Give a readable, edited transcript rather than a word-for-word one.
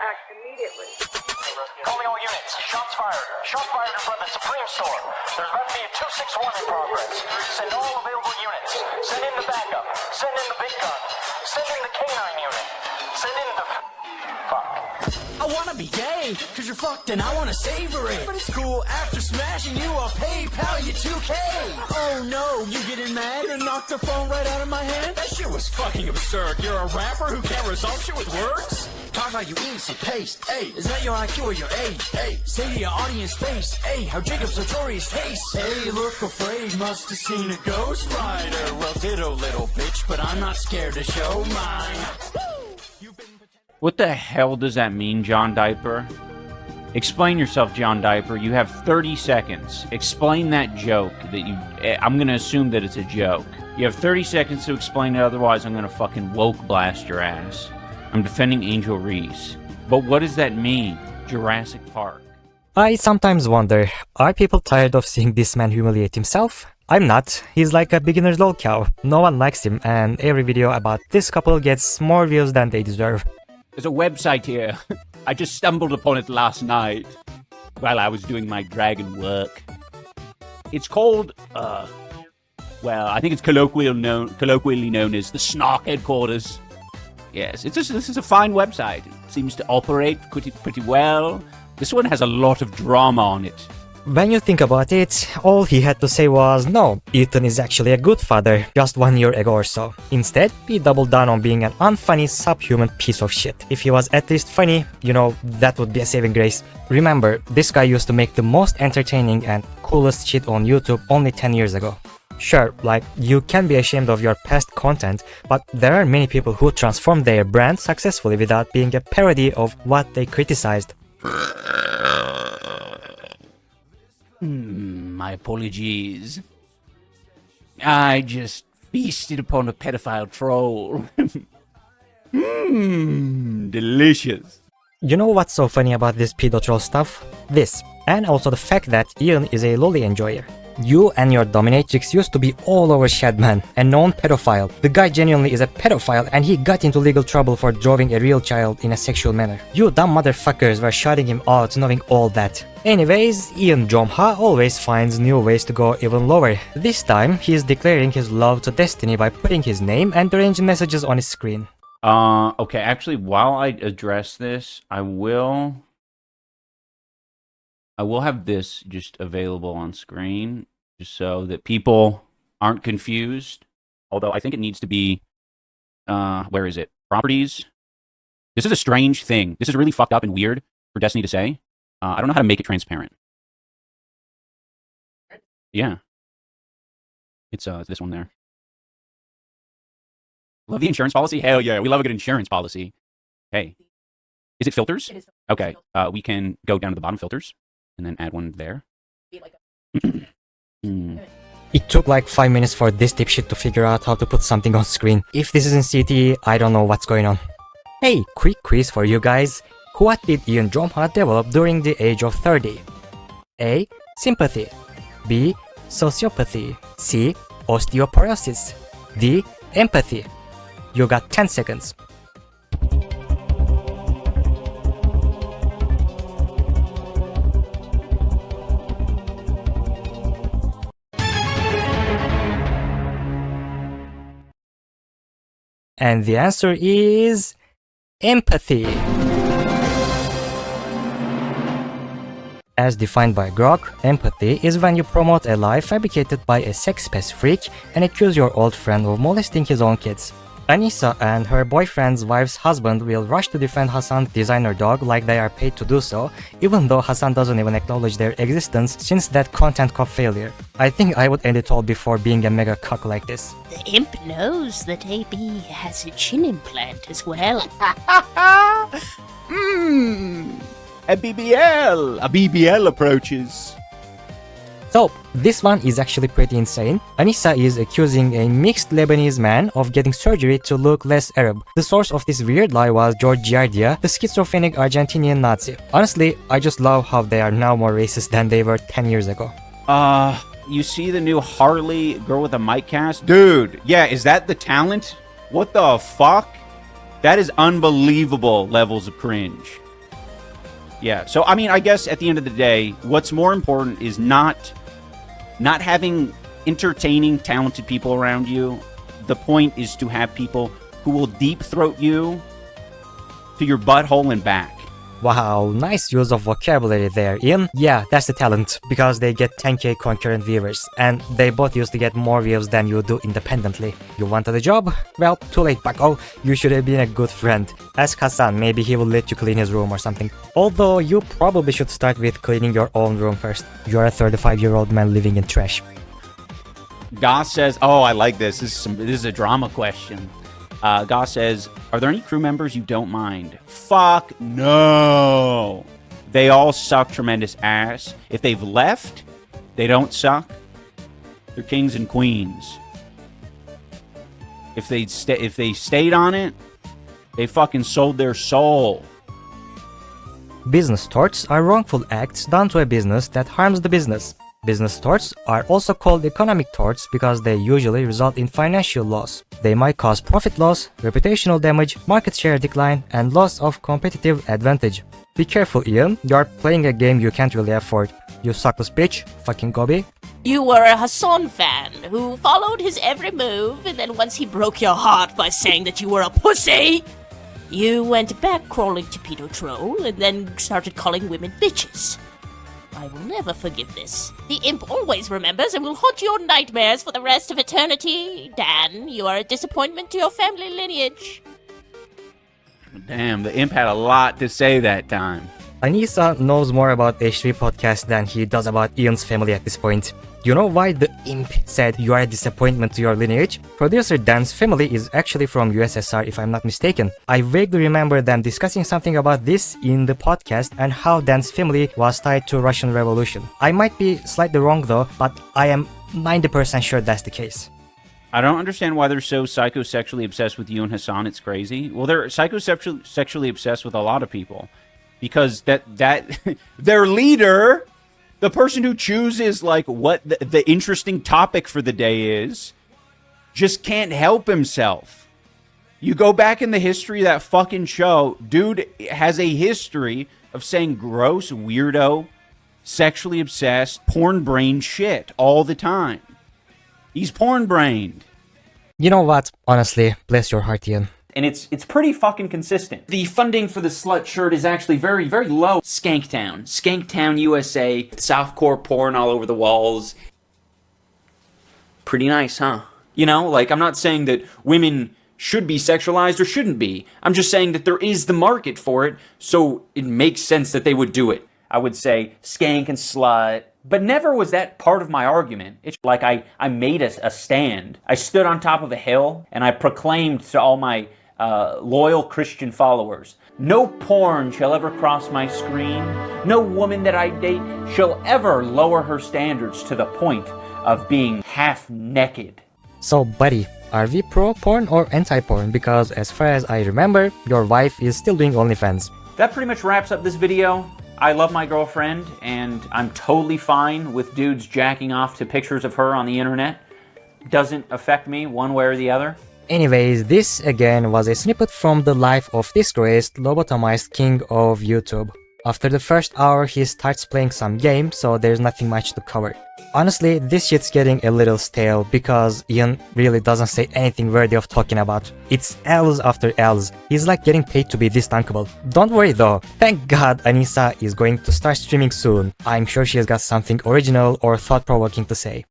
act immediately. Calling all units. Shots fired. Shots fired in front of the Supreme Store. There's about to be a 261 in progress. Send all available units. Send in the backup. Send in the big gun. Send in the K9 unit. Send in the... Fuck. I wanna be gay, cause you're fucked and I wanna savor it. But it's cool, after smashing you, I'll PayPal you 2K. Oh no, you getting mad? Gonna knock the phone right out of my hand? That shit was fucking absurd. You're a rapper who can't resolve shit with words? Talk about you eat some paste, hey. Is that your IQ or your age, hey? Say to your audience face, hey, how Jacob's notorious taste. Hey, look afraid, must have seen a ghost rider. Well, ditto, little bitch, but I'm not scared to show mine. What the hell does that mean, John Diaper? Explain yourself, John Diaper. You have 30 seconds. Explain that joke that you... I'm gonna assume that it's a joke. You have 30 seconds to explain it, otherwise I'm gonna fucking woke blast your ass. I'm defending Angel Reese. But what does that mean? Jurassic Park. I sometimes wonder, are people tired of seeing this man humiliate himself? I'm not. He's like a beginner's lolcow. No one likes him, and every video about this couple gets more views than they deserve. There's a website here. I just stumbled upon it last night while I was doing my dragon work. It's called, well, I think it's colloquially known as the Snark Headquarters. Yes, this is a fine website. It seems to operate pretty well. This one has a lot of drama on it. When you think about it, all he had to say was, no, Ethan is actually a good father, just 1 year ago or so. Instead, he doubled down on being an unfunny, subhuman piece of shit. If he was at least funny, you know, that would be a saving grace. Remember, this guy used to make the most entertaining and coolest shit on YouTube only 10 years ago. Sure, like, you can be ashamed of your past content, but there are many people who transformed their brand successfully without being a parody of what they criticized. My apologies. I just feasted upon a pedophile troll. Delicious. You know what's so funny about this pedo troll stuff? This, and also the fact that Ian is a lolly enjoyer. You and your dominatrix used to be all over Shadman, a known pedophile. The guy genuinely is a pedophile and he got into legal trouble for drawing a real child in a sexual manner. You dumb motherfuckers were shouting him out knowing all that. Anyways, Ian Jomha always finds new ways to go even lower. This time, he is declaring his love to Destiny by putting his name and deranged messages on his screen. Okay, actually, while I address this, I will have this just available on screen, just so that people aren't confused. Although I think it needs to be, where is it? Properties. This is a strange thing. This is really fucked up and weird for Destiny to say. I don't know how to make it transparent. Yeah. It's this one there. Love the insurance policy? Hell yeah, we love a good insurance policy. Hey. Is it filters? It is. Okay, we can go down to the bottom filters. And then add one there. It took like 5 minutes for this dipshit to figure out how to put something on screen. If this isn't CTE, I don't know what's going on. Hey, quick quiz for you guys. What did Ian Jomha develop during the age of 30? A. Sympathy. B. Sociopathy. C. Osteoporosis. D. Empathy. You got 10 seconds. And the answer is empathy. As defined by Grok, empathy is when you promote a lie fabricated by a sex-pest freak and accuse your old friend of molesting his own kids. Anissa and her boyfriend's wife's husband will rush to defend Hassan's designer dog like they are paid to do so, even though Hassan doesn't even acknowledge their existence since that content cop failure. I think I would end it all before being a mega cuck like this. The imp knows that AB has a chin implant as well. A BBL approaches. So, this one is actually pretty insane. Anissa is accusing a mixed Lebanese man of getting surgery to look less Arab. The source of this weird lie was George Giardia, the schizophrenic Argentinian Nazi. Honestly, I just love how they are now more racist than they were 10 years ago. You see the new Harley girl with a mic cast? Dude, yeah, is that the talent? What the fuck? That is unbelievable levels of cringe. Yeah. So I mean, I guess at the end of the day, what's more important is not having entertaining, talented people around you. The point is to have people who will deep throat you to your butthole and back. Wow, nice use of vocabulary there, Ian. Yeah, that's the talent, because they get 10k concurrent viewers, and they both used to get more views than you do independently. You wanted a job? Well, too late, bucko. You should have been a good friend. Ask Hassan, maybe he will let you clean his room or something. Although, you probably should start with cleaning your own room first. You're a 35-year-old man living in trash. Goss says, oh, I like this. This is a drama question. Goss says, are there any crew members you don't mind? Fuck no. They all suck tremendous ass. If they've left, they don't suck. They're kings and queens. If they stayed on it, they fucking sold their soul. Business torts are wrongful acts done to a business that harms the business. Business torts are also called economic torts because they usually result in financial loss. They might cause profit loss, reputational damage, market share decline, and loss of competitive advantage. Be careful, Ian. You're playing a game you can't really afford. You suckless bitch, fucking Gobi. You were a Hassan fan who followed his every move, and then once he broke your heart by saying that you were a pussy, you went back crawling to Pedo Troll and then started calling women bitches. I will never forgive this. The imp always remembers and will haunt your nightmares for the rest of eternity. Dan, you are a disappointment to your family lineage. Damn, the imp had a lot to say that time. Anissa knows more about H3 podcast than he does about Ian's family at this point. You know why the imp said you are a disappointment to your lineage? Producer Dan's family is actually from USSR if I'm not mistaken. I vaguely remember them discussing something about this in the podcast and how Dan's family was tied to Russian Revolution. I might be slightly wrong though, but I am 90% sure that's the case. I don't understand why they're so psychosexually obsessed with you and Hassan. It's crazy. Well, they're psychosexually obsessed with a lot of people. Because that their leader, the person who chooses like what the interesting topic for the day is, just can't help himself. You go back in the history of that fucking show, dude has a history of saying gross, weirdo, sexually obsessed, porn-brained shit all the time. He's porn-brained. You know what? Honestly, bless your heart, Ian. And it's pretty fucking consistent. The funding for the slut shirt is actually very, very low. Skanktown, USA, Southcore porn all over the walls. Pretty nice, huh? You know, like, I'm not saying that women should be sexualized or shouldn't be. I'm just saying that there is the market for it, so it makes sense that they would do it. I would say skank and slut, but never was that part of my argument. It's like I made a stand. I stood on top of a hill and I proclaimed to all my loyal Christian followers, no porn shall ever cross my screen. No woman that I date shall ever lower her standards to the point of being half naked. So, buddy, are we pro-porn or anti-porn? Because as far as I remember, your wife is still doing OnlyFans. That pretty much wraps up this video. I love my girlfriend, and I'm totally fine with dudes jacking off to pictures of her on the internet. Doesn't affect me one way or the other. Anyways, this again was a snippet from the life of disgraced, lobotomized king of YouTube. After the first hour, he starts playing some game, so there's nothing much to cover. Honestly, this shit's getting a little stale because Ian really doesn't say anything worthy of talking about. It's L's after L's. He's like getting paid to be this tankable. Don't worry though, thank God Anissa is going to start streaming soon. I'm sure she has got something original or thought-provoking to say.